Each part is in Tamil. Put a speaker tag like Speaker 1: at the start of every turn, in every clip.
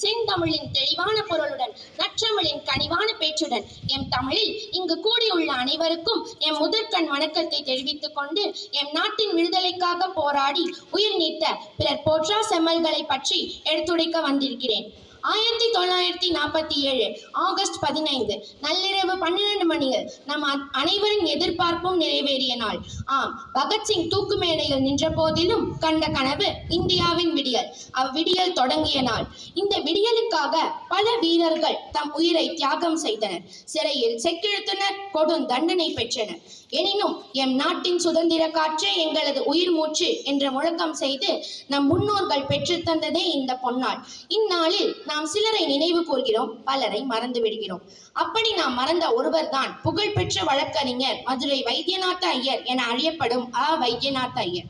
Speaker 1: செந்தமிழின் தெளிவான பொருளுடன் நற்றமிழின் கனிவான பேச்சுடன் எம் தமிழில் இங்கு கூடியுள்ள அனைவருக்கும் எம் முதற்கண் வணக்கத்தை தெரிவித்துக் கொண்டு எம் நாட்டின் விடுதலைக்காக போராடி உயிர் நீத்த பிறர் போற்றா செம்மல்களை பற்றி எடுத்துரைக்க வந்திருக்கிறேன். 1947 ஆகஸ்ட் 15 நள்ளிரவு 12 மணியில் நம் அனைவரின் எதிர்பார்ப்பும் நிறைவேறிய நாள். ஆம், பகத்சிங் தூக்கு மேடையில் நின்ற போதிலும் கண்ட கனவு இந்தியாவின் விடியல். அவ்விடியல் தொடங்கிய நாள். இந்த விடியலுக்காக பல வீரர்கள் தம் உயிரை தியாகம் செய்தனர். சிறையில் செக்கிழுத்தனர், கொடும் தண்டனை பெற்றனர். எனினும் எம் நாட்டின் சுதந்திர காற்றே எங்களது உயிர் மூச்சு என்ற முழக்கம் செய்து நம் முன்னோர்கள் பெற்றுத்தந்ததே இந்த பொன்னாள். இந்நாளில் நாம் சிலரை நினைவு கூர்கிறோம், பலரை மறந்து விடுகிறோம். அப்படி நாம் மறந்த ஒருவர் தான் புகழ்பெற்ற வழக்கறிஞர் மதுரை வைத்தியநாத ஐயர் என அறியப்படும் வைத்தியநாத ஐயர்.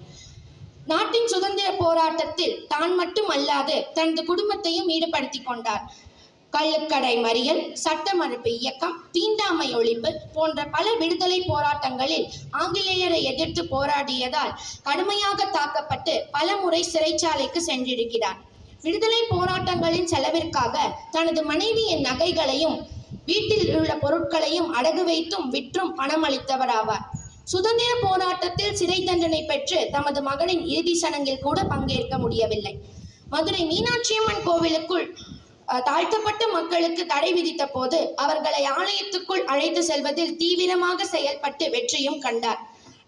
Speaker 1: நாட்டின் சுதந்திர போராட்டத்தில் தான் மட்டும் அல்லாது தனது குடும்பத்தையும் ஈடுபடுத்திக் கொண்டார். கள்ளுக்கடை மறியல், சட்ட மறுப்பு இயக்கம், தீண்டாமை ஒழிப்பு போன்ற பல விடுதலை போராட்டங்களில் ஆங்கிலேயரை எதிர்த்து போராடியதால் கடுமையாக தாக்கப்பட்டு பல முறை சிறைச்சாலைக்கு சென்றிருக்கிறார். விடுதலை போராட்டங்களின் செலவிற்காக தனது மனைவியின் நகைகளையும் வீட்டில் உள்ள பொருட்களையும் அடகு வைத்தும் விற்றும் பணம் அளித்தவராவார். சுதந்திர போராட்டத்தில் சிறை தண்டனை பெற்று தமது மகனின் இறுதி சடங்கில் கூட பங்கேற்க முடியவில்லை. மதுரை மீனாட்சியம்மன் கோவிலுக்குள் தாழ்த்தப்பட்ட மக்களுக்கு தடை விதித்த போது அவர்களை ஆலயத்துக்குள் அழைத்து செல்வதில் தீவிரமாக செயல்பட்டு வெற்றியும் கண்டார்.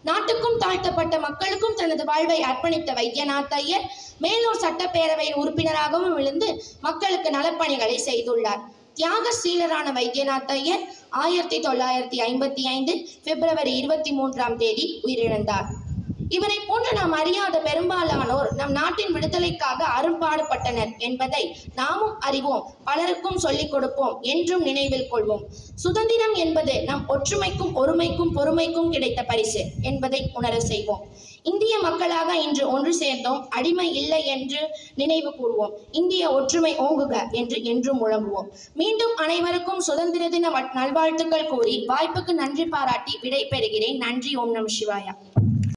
Speaker 1: நாட்டுக்கும் தாழ்த்தப்பட்ட மக்களுக்கும் தனது வாழ்வை அர்ப்பணித்த வைத்தியநாத ஐயர் மேலூர் சட்டப்பேரவை உறுப்பினராகவும் இருந்து மக்களுக்கு நலப்பணிகளை செய்துள்ளார். தியாகசீலரான வைத்தியநாத ஐயர் 1955 பிப்ரவரி 23 உயிரிழந்தார். இவரை போன்று நாம் அறியாத பெரும்பாலானோர் நம் நாட்டின் விடுதலைக்காக அரும்பாடுபட்டனர் என்பதை நாமும் அறிவோம், பலருக்கும் சொல்லிக் கொடுப்போம், என்றும் நினைவில் கொள்வோம். சுதந்திரம் என்பது நம் ஒற்றுமைக்கும் ஒருமைக்கும் பொறுமைக்கும் கிடைத்த பரிசு என்பதை உணர செய்வோம். இந்திய மக்களாக இன்று ஒன்று சேர்ந்தோம், அடிமை இல்லை என்று நினைவு கூறுவோம். இந்திய ஒற்றுமை ஓங்குக என்று என்றும் முழங்குவோம். மீண்டும் அனைவருக்கும் சுதந்திர தின நல்வாழ்த்துக்கள் கூறி வாய்ப்புக்கு நன்றி பாராட்டி விடை பெறுகிறேன். நன்றி. ஓம் நம சிவாயா.